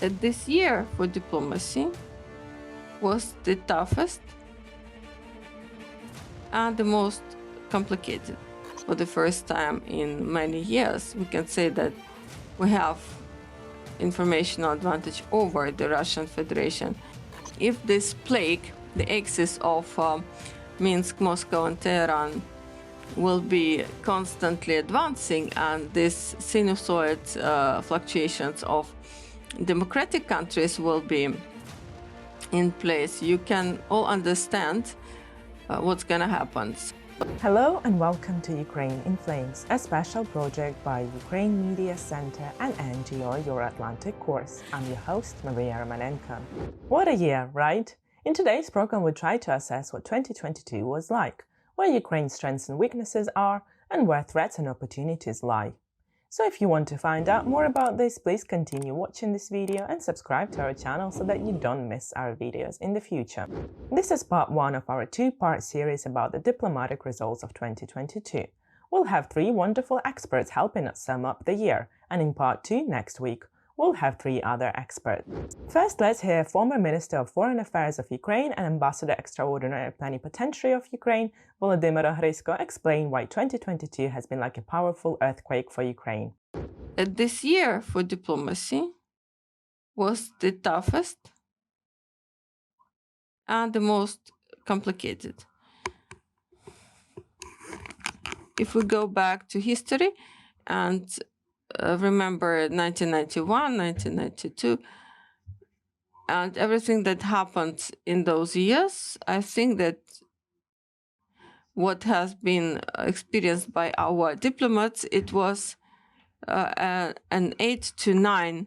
This year for diplomacy was the toughest and the most complicated. For the first time in many years, we can say that we have informational advantage over the Russian Federation. If this plague, the axis of Minsk, Moscow and Tehran will be constantly advancing, and this sinusoid fluctuations of democratic countries will be in place, you can all understand what's gonna happen. Hello and welcome to Ukraine in Flames, a special project by Ukraine Media Center and NGO Euro-Atlantic Course. I'm your host, Maria Romanenko. What a year, right? In today's program, we try to assess what 2022 was like, where Ukraine's strengths and weaknesses are, and where threats and opportunities lie. So if you want to find out more about this, please continue watching this video and subscribe to our channel so that you don't miss our videos in the future. This is part 1 of our 2-part series about the diplomatic results of 2022. We'll have 3 wonderful experts helping us sum up the year, and in part 2 next week, we'll have 3 other experts. First, let's hear former Minister of Foreign Affairs of Ukraine and Ambassador Extraordinary Plenipotentiary of Ukraine, Volodymyr Ohryzko, explain why 2022 has been like a powerful earthquake for Ukraine. This year for diplomacy was the toughest and the most complicated. If we go back to history and remember 1991, 1992, and everything that happened in those years, I think that what has been experienced by our diplomats, it was an 8 to 9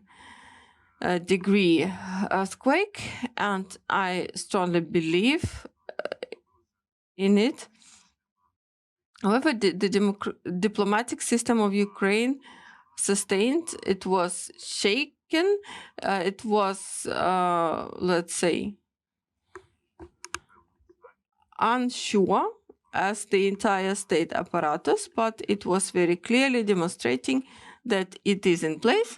degree earthquake, and I strongly believe in it. However, the diplomatic system of Ukraine sustained. It was shaken. It was, let's say, unsure as the entire state apparatus, but it was very clearly demonstrating that it is in place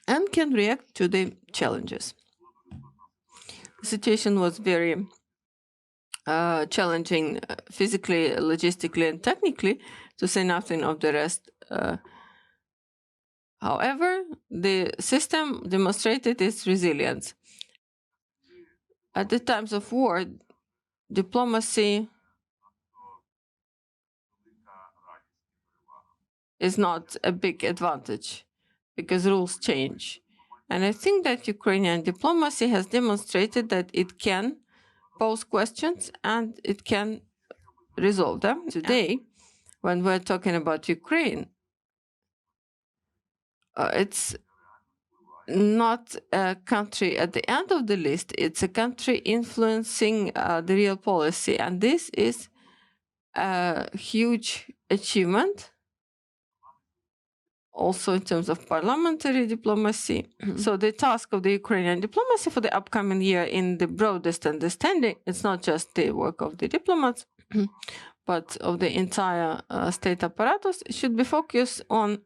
and can react to the challenges. The situation was very challenging physically, logistically, and technically, to say nothing of the rest. However, the system demonstrated its resilience. At the times of war, diplomacy is not a big advantage because rules change. And I think that Ukrainian diplomacy has demonstrated that it can pose questions and it can resolve them. Today, when we're talking about Ukraine, it's not a country at the end of the list, it's a country influencing the real policy. And this is a huge achievement, also in terms of parliamentary diplomacy. So the task of the Ukrainian diplomacy for the upcoming year, in the broadest understanding, it's not just the work of the diplomats, but of the entire state apparatus, it should be focused on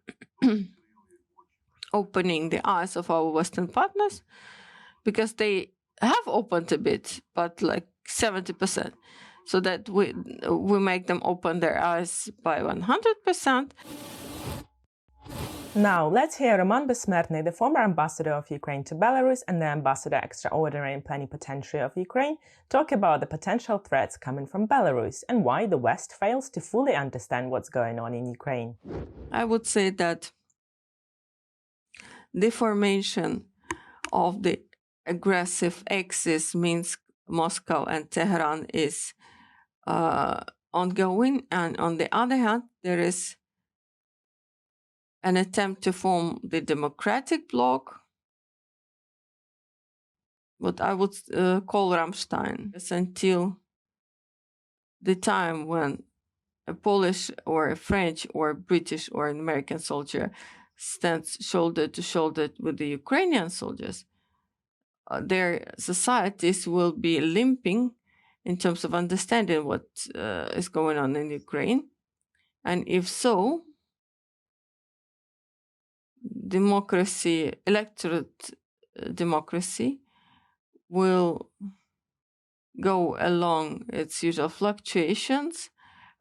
opening the eyes of our Western partners, because they have opened a bit, but like 70%, so that we make them open their eyes by 100%. Now, let's hear Bezsmertnyi, the former ambassador of Ukraine to Belarus and the ambassador extraordinary and plenipotentiary of Ukraine, talk about the potential threats coming from Belarus and why the West fails to fully understand what's going on in Ukraine. I would say that the formation of the aggressive axis Minsk, Moscow and Tehran is ongoing, and on the other hand, there is an attempt to form the democratic bloc, what I would call Rammstein, until the time when a Polish or a French or a British or an American soldier stands shoulder to shoulder with the Ukrainian soldiers. Their societies will be limping in terms of understanding what is going on in Ukraine. And if so, democracy, electorate democracy, will go along its usual fluctuations,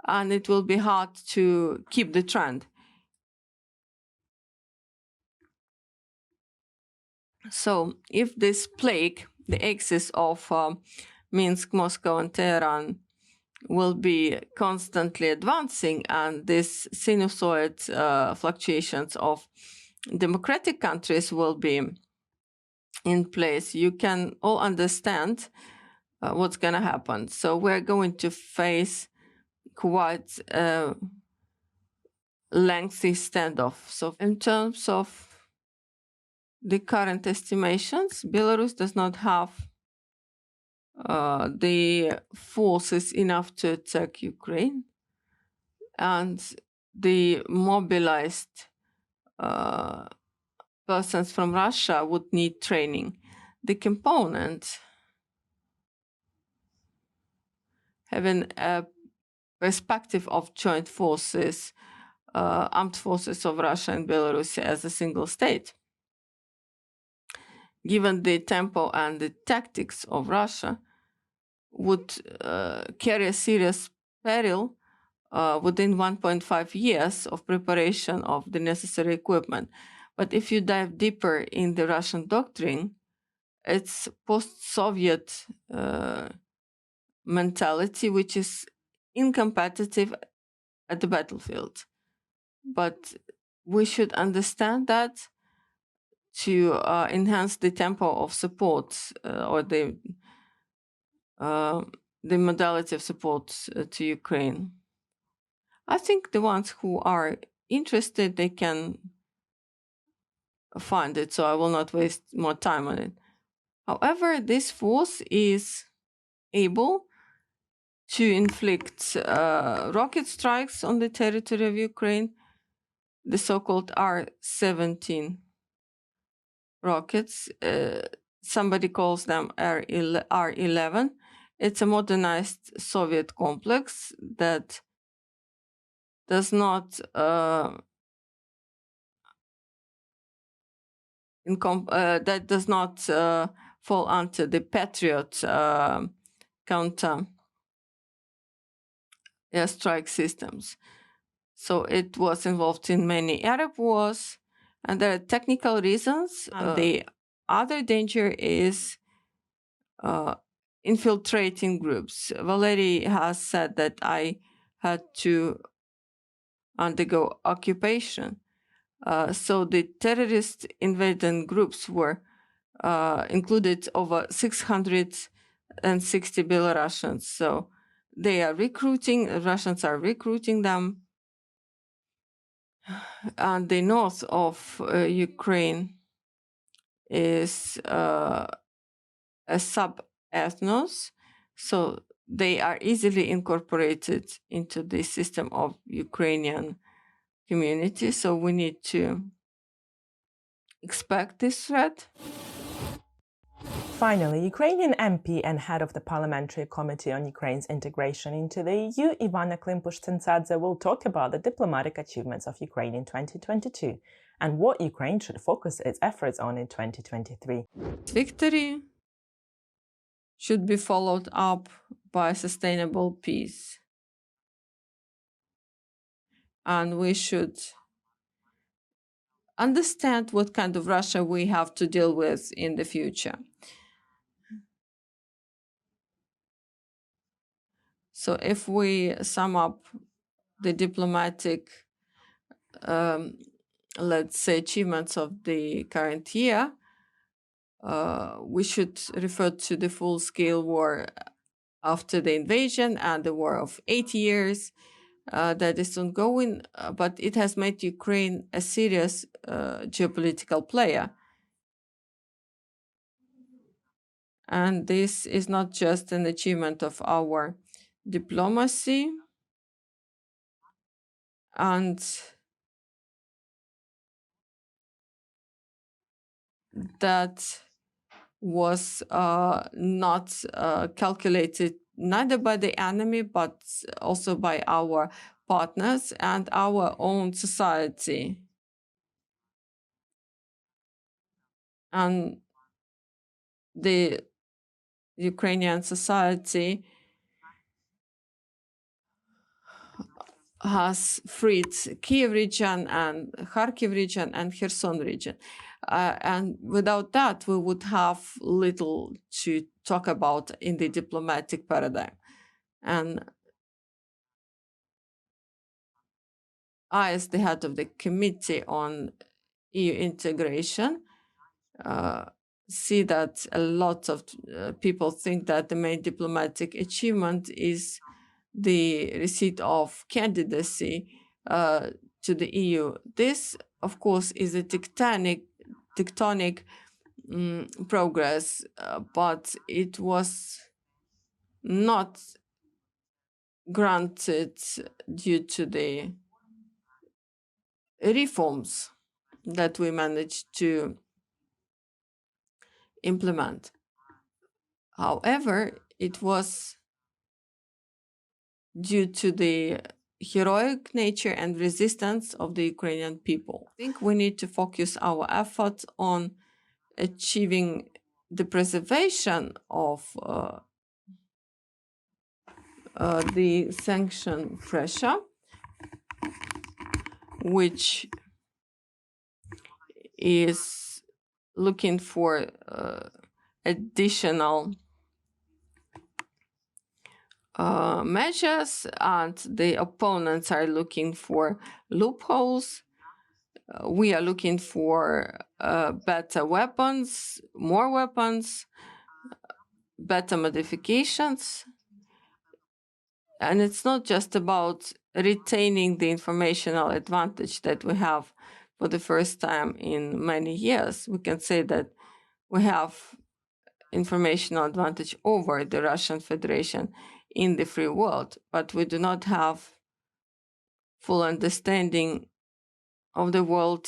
and it will be hard to keep the trend. So if this plague, the axis of Minsk, Moscow, and Tehran, will be constantly advancing, and this sinusoid fluctuations of democratic countries will be in place, you can all understand what's going to happen. So we're going to face quite a lengthy standoff. So in terms of the current estimations, Belarus does not have the forces enough to attack Ukraine, and the mobilized persons from Russia would need training. The component having a perspective of joint forces, armed forces of Russia and Belarus as a single state. Given the tempo and the tactics of Russia, would carry a serious peril within 1.5 years of preparation of the necessary equipment. But if you dive deeper in the Russian doctrine, it's post-Soviet mentality, which is incompetitive at the battlefield. But we should understand that to enhance the tempo of support or the modality of support to Ukraine. I think the ones who are interested, they can find it, so I will not waste more time on it. However, this force is able to inflict rocket strikes on the territory of Ukraine, the so-called R-17 rockets. Somebody calls them R-11. It's a modernized Soviet complex that does not fall under the Patriot counter airstrike systems. So it was involved in many Arab wars, and there are technical reasons. The other danger is infiltrating groups. Valery has said that I had to undergo occupation. So the terrorist invading groups were included over 660 Belarusians. So they are recruiting, Russians are recruiting them. And the north of Ukraine is a sub-ethnos, so they are easily incorporated into the system of Ukrainian community. So we need to expect this threat. Finally, Ukrainian MP and head of the Parliamentary Committee on Ukraine's integration into the EU, Ivanna Klympush-Tsintsadze, will talk about the diplomatic achievements of Ukraine in 2022 and what Ukraine should focus its efforts on in 2023. Victory should be followed up by sustainable peace. And we should understand what kind of Russia we have to deal with in the future. So if we sum up the diplomatic, let's say, achievements of the current year, we should refer to the full-scale war after the invasion and the war of 8 years that is ongoing, but it has made Ukraine a serious geopolitical player. And this is not just an achievement of our diplomacy, and that was not calculated neither by the enemy, but also by our partners and our own society. and the Ukrainian society has freed Kiev region and Kharkiv region and Kherson region. And without that, we would have little to talk about in the diplomatic paradigm. And I, as the head of the Committee on EU Integration, see that a lot of people think that the main diplomatic achievement is the receipt of candidacy to the EU. This, of course, is a tectonic progress, but it was not granted due to the reforms that we managed to implement. However, it was due to the heroic nature and resistance of the Ukrainian people. I think we need to focus our efforts on achieving the preservation of the sanction pressure, which is looking for additional measures, and the opponents are looking for loopholes. We are looking for better weapons, more weapons, better modifications. And it's not just about retaining the informational advantage that we have for the first time in many years. We can say that we have informational advantage over the Russian Federation in the free world, but we do not have full understanding of the world,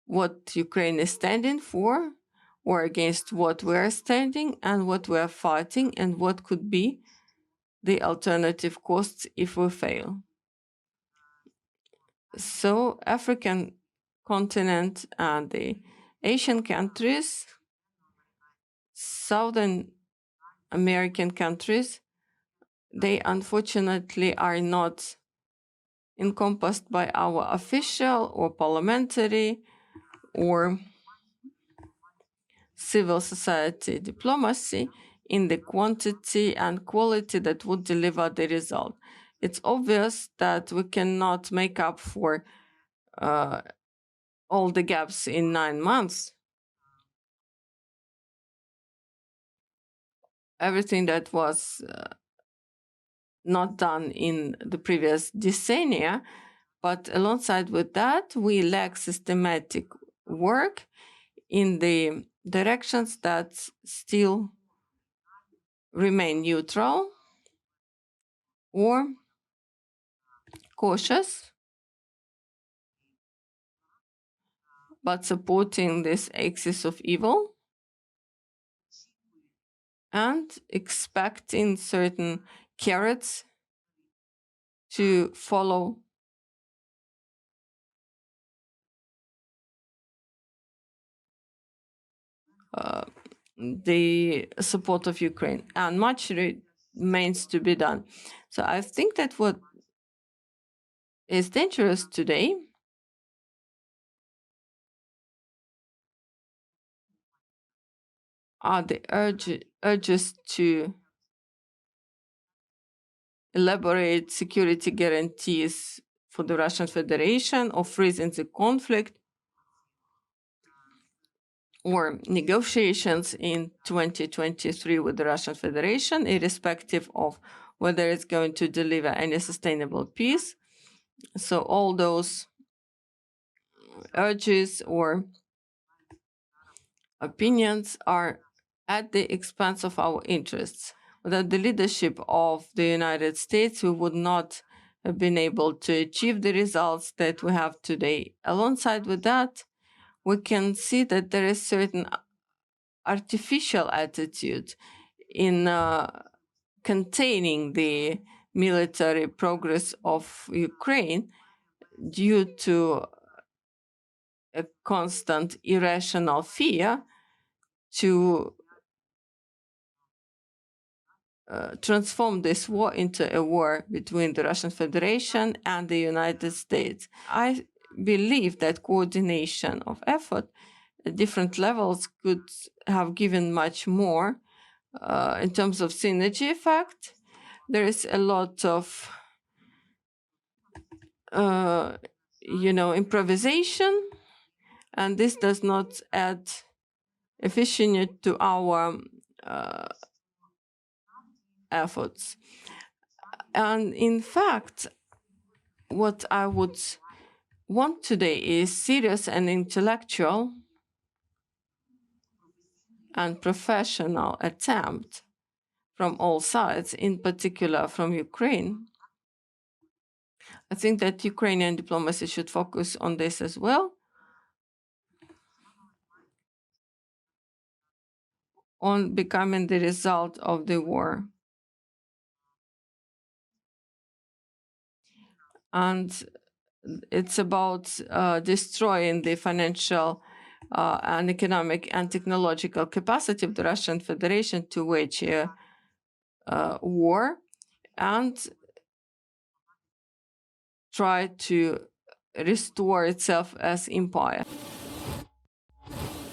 what Ukraine is standing for, or against what we are standing, and what we are fighting, and what could be the alternative costs if we fail. So African continent and the Asian countries, Southern American countries, they unfortunately are not encompassed by our official or parliamentary or civil society diplomacy in the quantity and quality that would deliver the result. It's obvious that we cannot make up for all the gaps in 9 months. Everything that was not done in the previous decennia, but alongside with that, we lack systematic work in the directions that still remain neutral or cautious, but supporting this axis of evil and expecting certain carrots to follow the support of Ukraine, and much remains to be done. So I think that what is dangerous today are the urges to elaborate security guarantees for the Russian Federation, or freezing the conflict, or negotiations in 2023 with the Russian Federation, irrespective of whether it's going to deliver any sustainable peace. So all those urges or opinions are at the expense of our interests. Without the leadership of the United States, we would not have been able to achieve the results that we have today. Alongside with that, we can see that there is certain artificial attitude in containing the military progress of Ukraine due to a constant irrational fear to transform this war into a war between the Russian Federation and the United States. I believe that coordination of effort at different levels could have given much more in terms of synergy effect. There is a lot of improvisation, and this does not add efficiency to our efforts. And in fact, what I would want today is serious and intellectual and professional attempt from all sides, in particular from Ukraine. I think that Ukrainian diplomacy should focus on this as well, on becoming the result of the war. And it's about destroying the financial and economic and technological capacity of the Russian Federation to wage a war and try to restore itself as empire.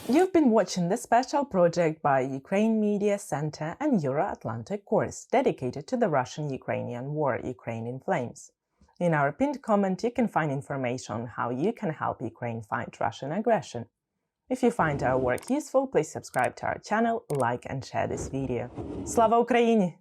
You've been watching this special project by Ukraine Media Center and Euro-Atlantic course dedicated to the Russian-Ukrainian war, Ukraine in Flames. In our pinned comment, you can find information on how you can help Ukraine fight Russian aggression. If you find our work useful, please subscribe to our channel, like and share this video. Slava Ukraini!